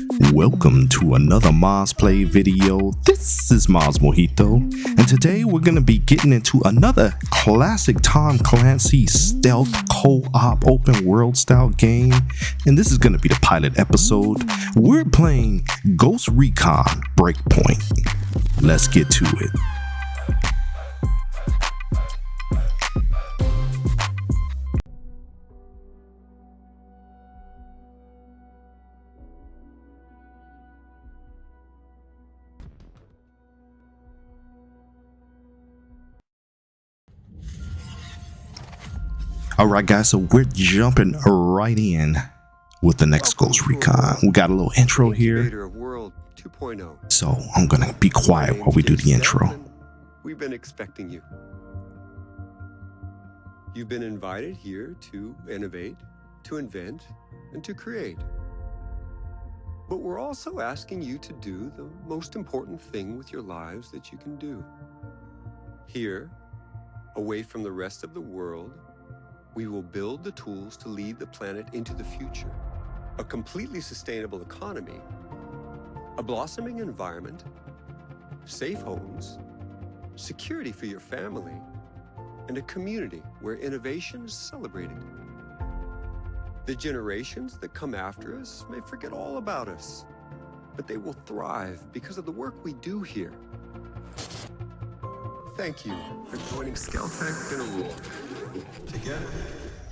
Welcome to another Maz Play video. This is MazMojito, and today we're going to be getting into another classic Tom Clancy stealth co-op open world style game, and this is going to be the pilot episode. We're playing Ghost Recon Breakpoint. Let's get to it. Alright guys, so we're jumping right in with the next Ghost Recon. We got a little intro here, so I'm gonna be quiet while we do the intro. We've been expecting you. You've been invited here to innovate, to invent, and to create. But we're also asking you to do the most important thing with your lives that you can do. Here, away from the rest of the world, we will build the tools to lead the planet into the future. A completely sustainable economy, a blossoming environment, safe homes, security for your family, and a community where innovation is celebrated. The generations that come after us may forget all about us, but they will thrive because of the work we do here. Thank you for joining Skeltech in a war. Together,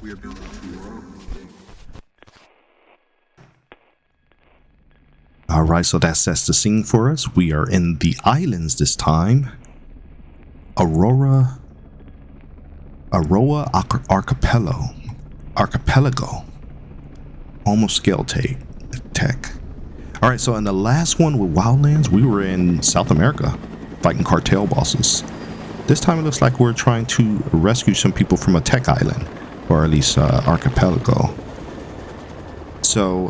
we are building tomorrow. Alright, so that sets the scene for us. We are in the islands this time. Aurora Archipelago. Almost scale tech. Alright, so in the last one with Wildlands, we were in South America fighting cartel bosses. This time it looks like we're trying to rescue some people from a tech island, or at least archipelago. So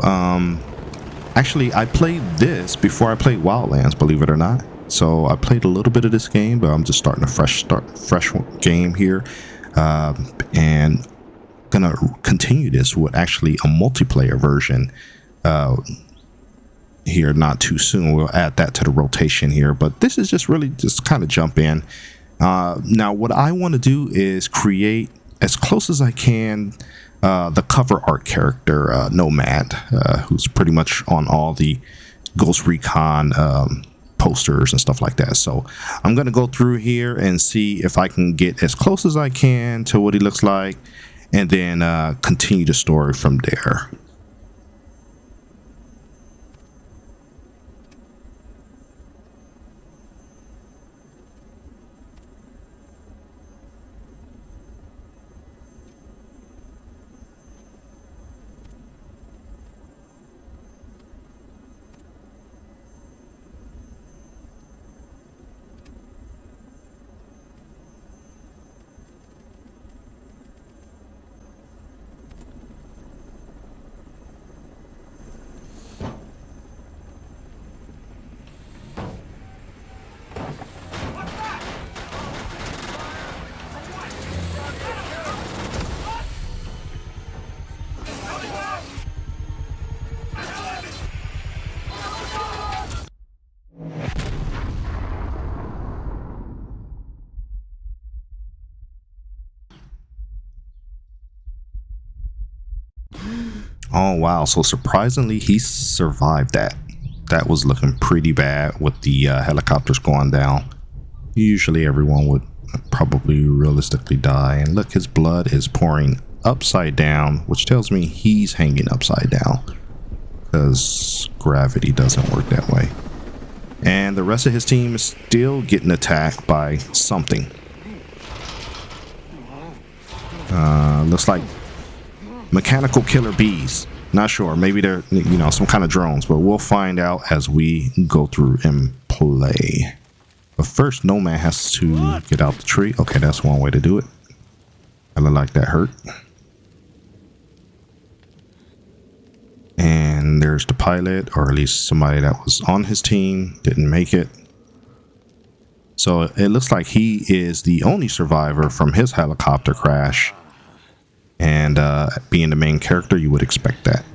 actually I played this before I played Wildlands, believe it or not. So I played a little bit of this game, but I'm just starting a fresh game here, and gonna continue this with actually a multiplayer version here not too soon. We'll add that to the rotation here, but this is just really just kind of jump in. Now what I want to do is create as close as I can the cover art character Nomad, who's pretty much on all the Ghost Recon posters and stuff like that. So I'm going to go through here and see if I can get as close as I can to what he looks like, and then continue the story from there. Oh wow, so surprisingly he survived that. That was looking pretty bad with the helicopters going down. Usually everyone would probably realistically die, and look, his blood is pouring upside down, which tells me he's hanging upside down because gravity doesn't work that way. And the rest of his team is still getting attacked by something. Looks like mechanical killer bees. Not sure, maybe they're, you know, some kind of drones, but we'll find out as we go through and play. But first, Nomad has to get out the tree. Okay, that's one way to do it. I look like that hurt. And there's the pilot, or at least somebody that was on his team, didn't make it. So it looks like he is the only survivor from his helicopter crash. And being the main character, you would expect that.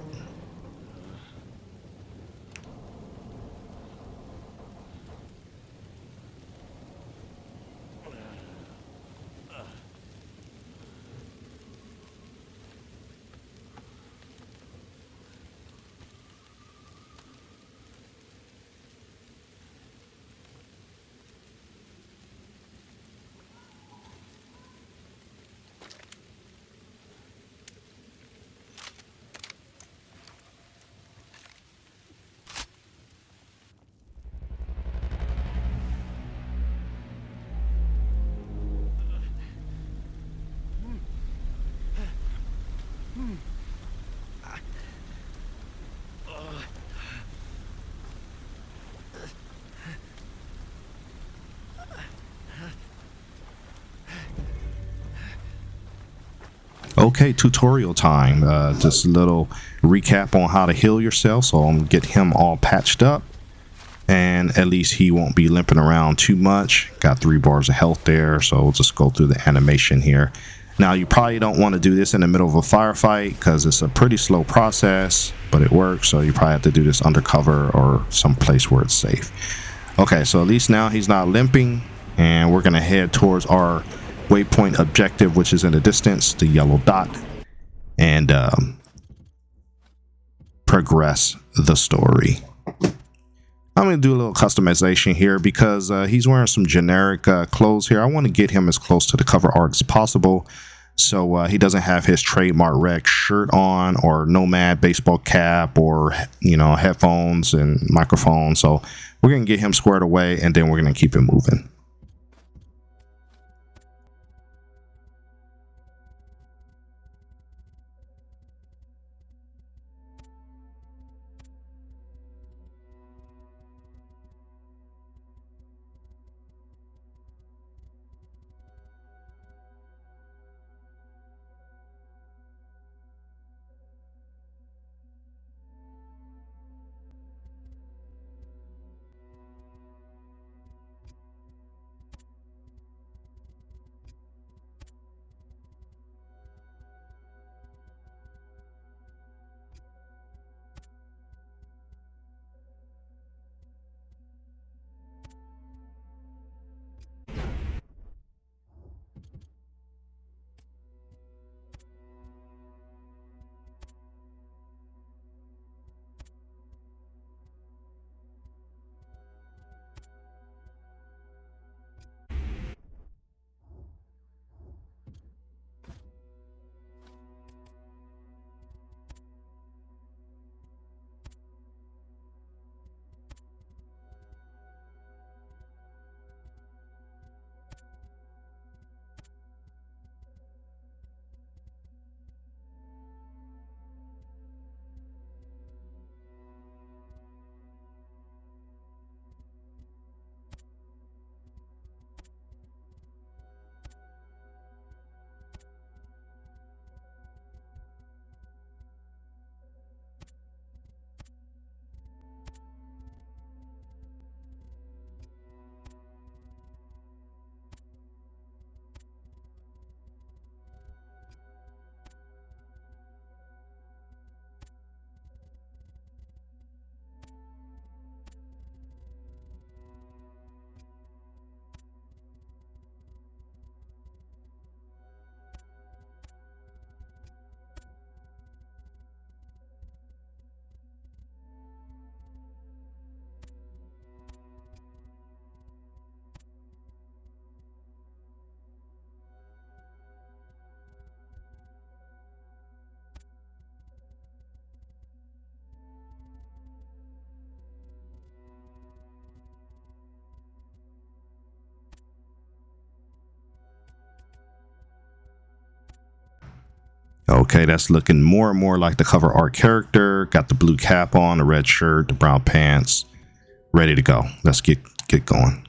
Okay, tutorial time. Just a little recap on how to heal yourself. So I'm gonna get him all patched up, and at least he won't be limping around too much. Got 3 bars of health there, so we'll just go through the animation here. Now you probably don't want to do this in the middle of a firefight because it's a pretty slow process, but it works. So you probably have to do this undercover or some place where it's safe. Okay, so at least now he's not limping, and we're gonna head towards our waypoint objective, which is in the distance, the yellow dot, and progress the story. I'm going to do a little customization here because he's wearing some generic clothes here. I want to get him as close to the cover art as possible, so he doesn't have his trademark red shirt on or nomad baseball cap or, you know, headphones and microphone. So we're going to get him squared away, and then we're going to keep it moving. Okay, that's looking more and more like the cover art character. Got the blue cap on, the red shirt, the brown pants. Ready to go. Let's get going.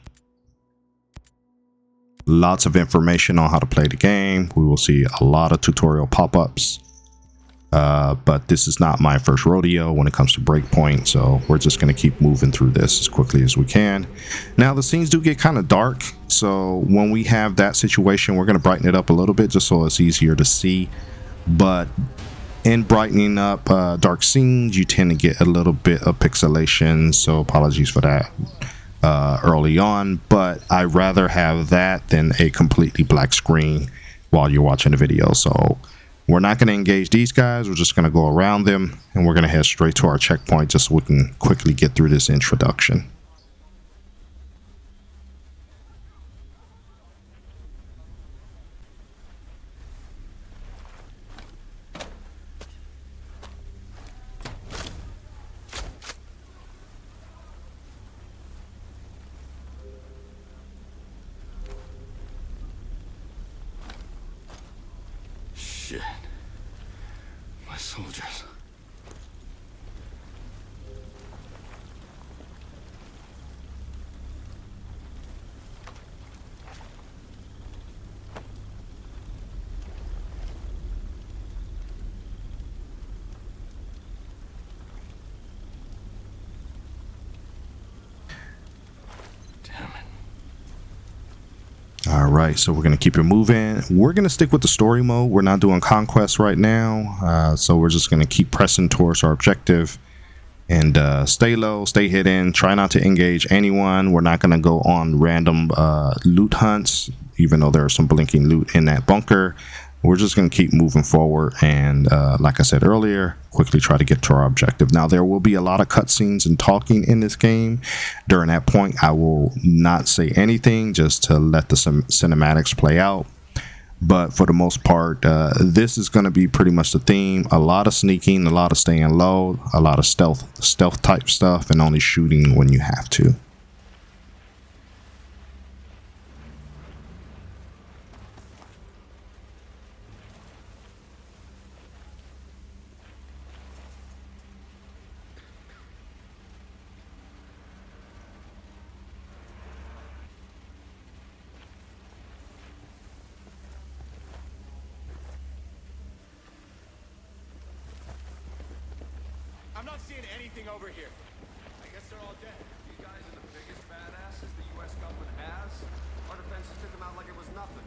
Lots of information on how to play the game. We will see a lot of tutorial pop-ups. But this is not my first rodeo when it comes to Breakpoint, so we're just going to keep moving through this as quickly as we can. Now, the scenes do get kind of dark, so when we have that situation, we're going to brighten it up a little bit just so it's easier to see. But in brightening up dark scenes, you tend to get a little bit of pixelation, so apologies for that early on. But I'd rather have that than a completely black screen while you're watching the video. So we're not going to engage these guys. We're just going to go around them, and we're going to head straight to our checkpoint just so we can quickly get through this introduction. Shit. My soldiers. right, so we're gonna keep it moving. We're gonna stick with the story mode. We're not doing conquest right now, so we're just gonna keep pressing towards our objective and stay low, stay hidden, try not to engage anyone. We're not gonna go on random loot hunts, even though there's some blinking loot in that bunker. We're just going to keep moving forward and like I said earlier, quickly try to get to our objective. Now there will be a lot of cutscenes and talking in this game. During that point I will not say anything, just to let the cinematics play out. But for the most part, this is going to be pretty much the theme. A lot of sneaking, a lot of staying low, a lot of stealth type stuff, and only shooting when you have to. I'm not seeing anything over here. I guess they're all dead. These guys are the biggest badasses the U.S. government has. Our defenses took them out like it was nothing.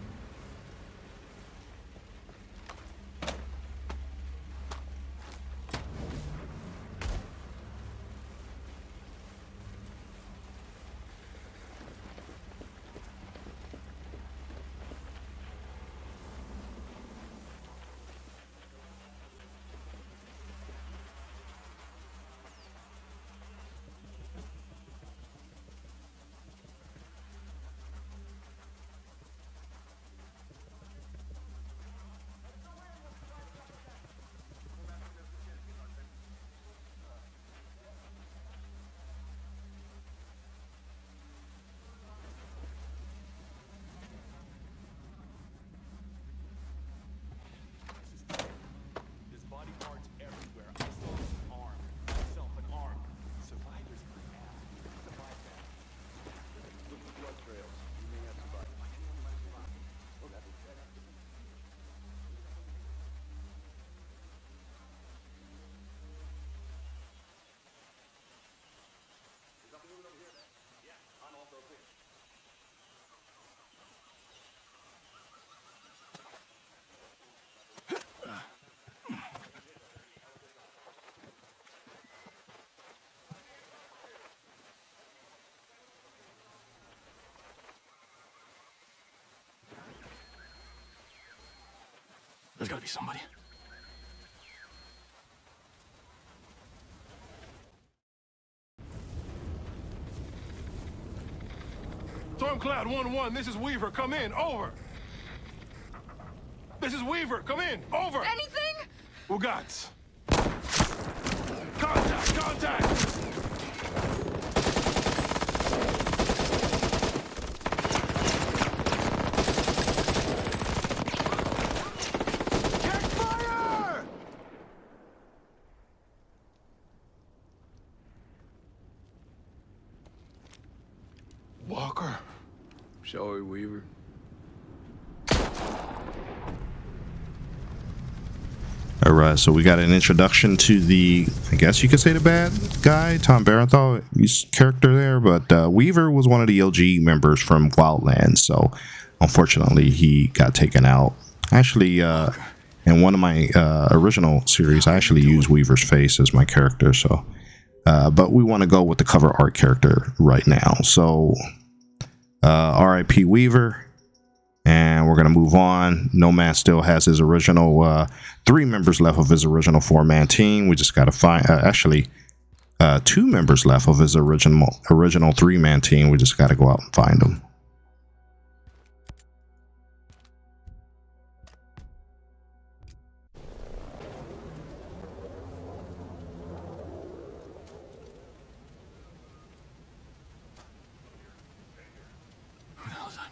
There's gotta be somebody. Stormcloud 1-1, this is Weaver. Come in. Over. This is Weaver. Come in. Over. Anything? Ugats. Contact. Contact. Walker. Shall we, Weaver? All right, so we got an introduction to the, I guess you could say the bad guy, Tom Barenthal, his character there, but Weaver was one of the LG members from Wildlands, so unfortunately he got taken out. Actually, in one of my original series, I actually used Weaver's face as my character, so but we want to go with the cover art character right now. So RIP Weaver, and we're gonna move on. Nomad still has his original 3 members left of his original 4-man team. We just gotta find actually 2 members left of his original 3-man team. We just gotta go out and find them. Who the hell is that?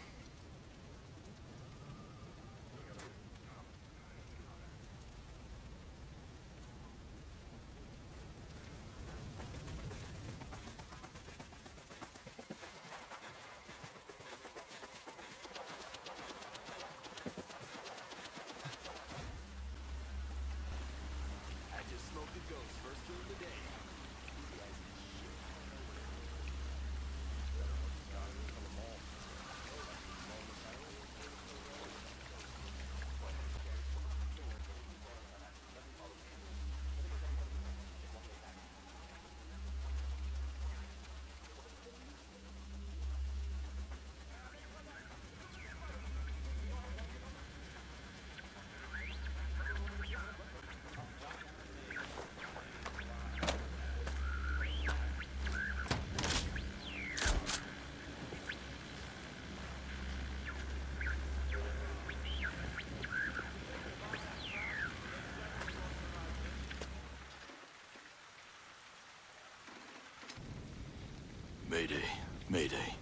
Mayday. Mayday.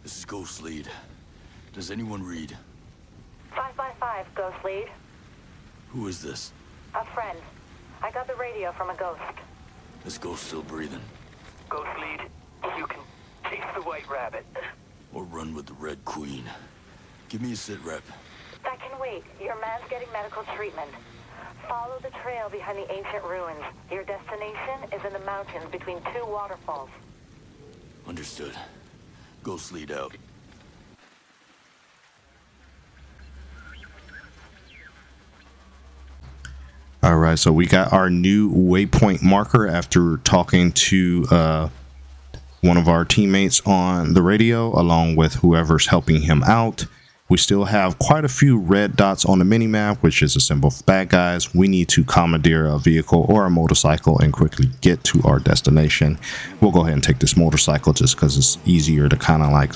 This is Ghost Lead. Does anyone read? 555, Ghost Lead. Who is this? A friend. I got the radio from a ghost. This ghost still breathing? Ghost Lead, you can chase the White Rabbit. Or run with the Red Queen? Give me a sit rep. That can wait. Your man's getting medical treatment. Follow the trail behind the ancient ruins. Your destination is in the mountains between two waterfalls. Understood. Ghost Lead out. All right, so we got our new waypoint marker after talking to one of our teammates on the radio, along with whoever's helping him out. We still have quite a few red dots on the minimap, which is a symbol for bad guys. We need to commandeer a vehicle or a motorcycle and quickly get to our destination. We'll go ahead and take this motorcycle just because it's easier to kind of like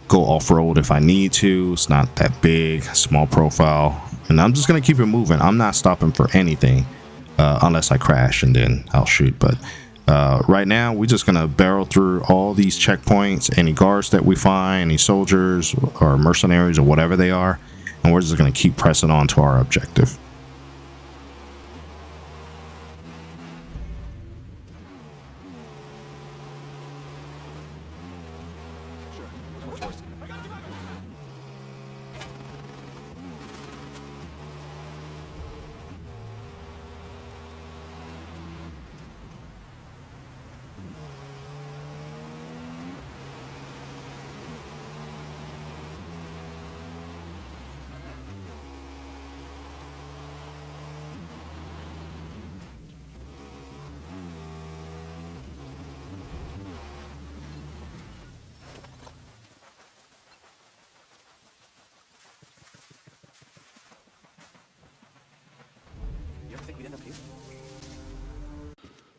go off-road if I need to. It's not that big, small profile. And I'm just going to keep it moving. I'm not stopping for anything unless I crash, and then I'll shoot. But right now, we're just going to barrel through all these checkpoints, any guards that we find, any soldiers or mercenaries or whatever they are. And we're just going to keep pressing on to our objective.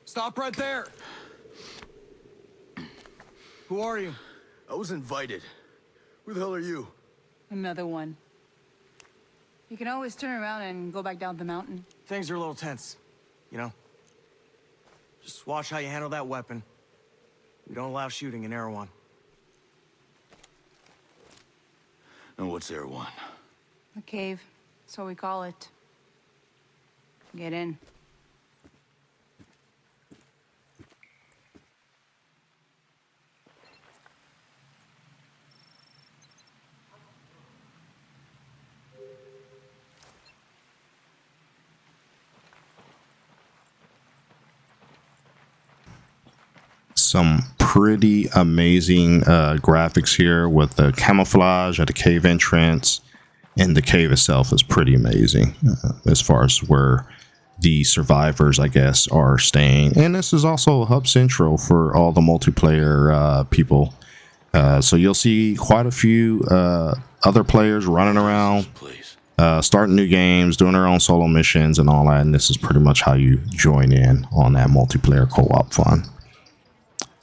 Stop right there! Who are you? I was invited. Who the hell are you? Another one. You can always turn around and go back down the mountain. Things are a little tense, you know? Just watch how you handle that weapon. We don't allow shooting in Erewhon. And what's Erewhon? The cave. That's what we call it. Get in. Some pretty amazing graphics here with the camouflage at the cave entrance, and the cave itself is pretty amazing as far as where the survivors, I guess, are staying. And this is also a hub central for all the multiplayer people, so you'll see quite a few other players running around, starting new games, doing their own solo missions and all that. And this is pretty much how you join in on that multiplayer co-op fun.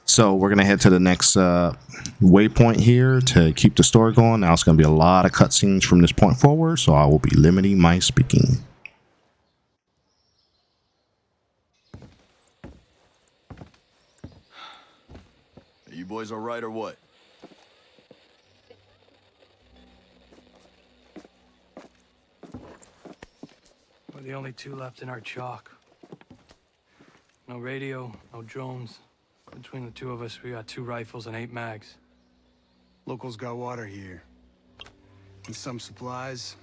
So we're going to head to the next waypoint here to keep the story going. Now it's going to be a lot of cutscenes from this point forward, so I will be limiting my speaking. Are you boys all right or what? We're the only two left in our chalk. No radio, no drones. Between the two of us, we got 2 rifles and 8 mags. Locals got water here. And some supplies.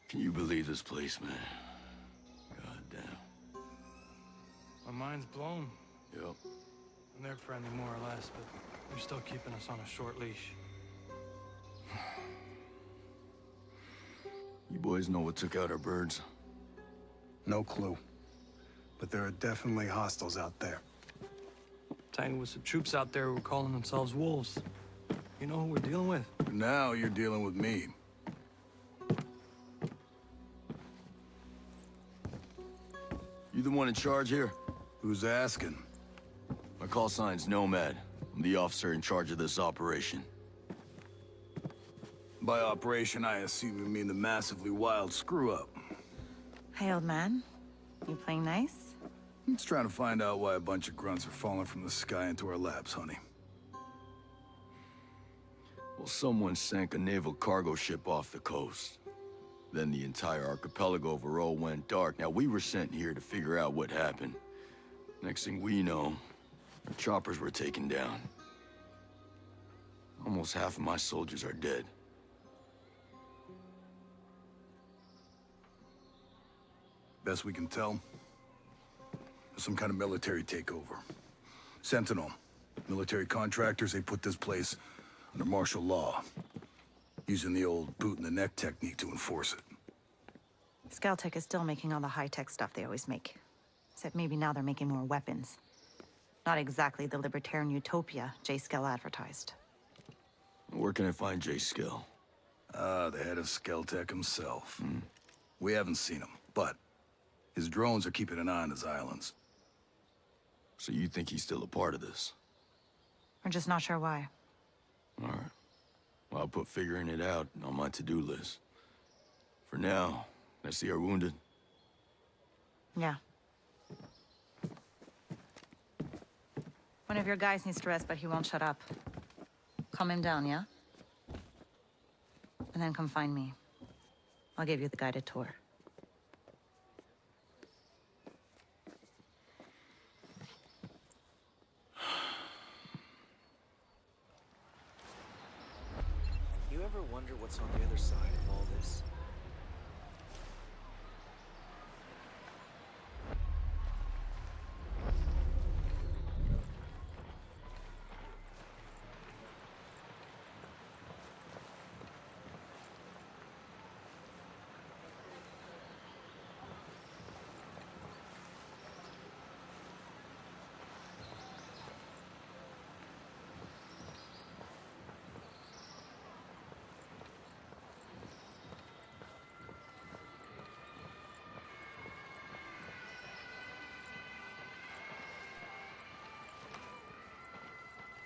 Can you believe this place, man? God damn. My mind's blown. Yep. And they're friendly more or less, but they're still keeping us on a short leash. You boys know what took out our birds? No clue. But there are definitely hostiles out there. Tangled with some troops out there who were calling themselves wolves. You know who we're dealing with? Now you're dealing with me. You the one in charge here? Who's asking? My call sign's Nomad. I'm the officer in charge of this operation. By operation, I assume you mean the massively wild screw-up. Hi, old man. You playing nice? I'm just trying to find out why a bunch of grunts are falling from the sky into our laps, honey. Well, someone sank a naval cargo ship off the coast. Then the entire archipelago of Aro went dark. Now, we were sent here to figure out what happened. Next thing we know, our choppers were taken down. Almost half of my soldiers are dead. Best we can tell, there's some kind of military takeover. Sentinel, military contractors, they put this place under martial law, using the old boot-in-the-neck technique to enforce it. Scaltech is still making all the high-tech stuff they always make. Except maybe now they're making more weapons. Not exactly the libertarian utopia J. Skell advertised. Where can I find J. Skell? The head of Scaltech himself. We haven't seen him, but his drones are keeping an eye on his islands. So you think he's still a part of this? We're just not sure why. All right. Well, I'll put figuring it out on my to-do list. For now, let's see our wounded. Yeah. One of your guys needs to rest, but he won't shut up. Calm him down, yeah? And then come find me. I'll give you the guided tour. You ever wonder what's on the other side of all this?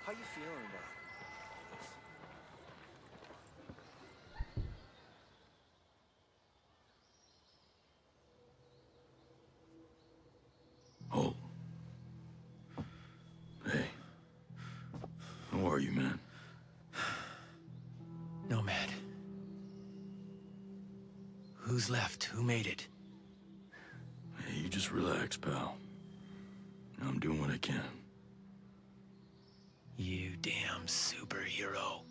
How you feeling about this? Oh. Hey. How are you, man? Nomad. Who's left? Who made it? Hey, you just relax, pal. I'm doing what I can. You damn superhero.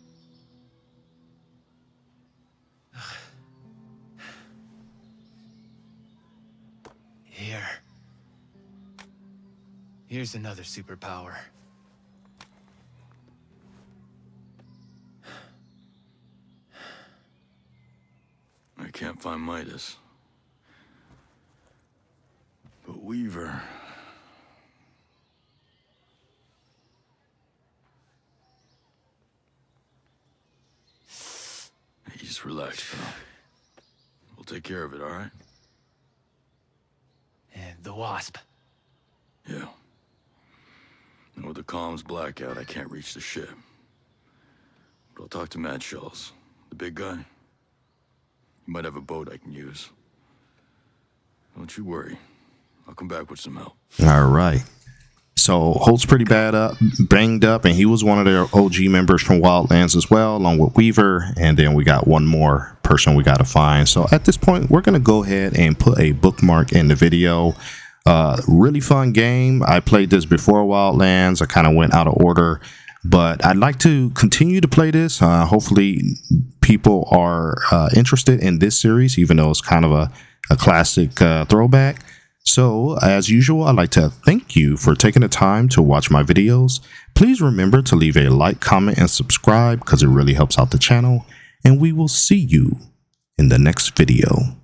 Here's another superpower. I can't find Midas. But Weaver... Hey, just relax, pal. We'll take care of it, all right? And the Wasp. Yeah. And with the comms blackout, I can't reach the ship. But I'll talk to Matt Schultz, the big guy. He might have a boat I can use. Don't you worry. I'll come back with some help. All right. So Holt's pretty banged up, and he was one of their OG members from Wildlands as well, along with Weaver. And then we got one more person we got to find. So at this point, we're going to go ahead and put a bookmark in the video. Really fun game. I played this before Wildlands. I kind of went out of order, but I'd like to continue to play this. Hopefully people are interested in this series, even though it's kind of a classic throwback. So as usual, I'd like to thank you for taking the time to watch my videos. Please remember to leave a like, comment, and subscribe because it really helps out the channel. And we will see you in the next video.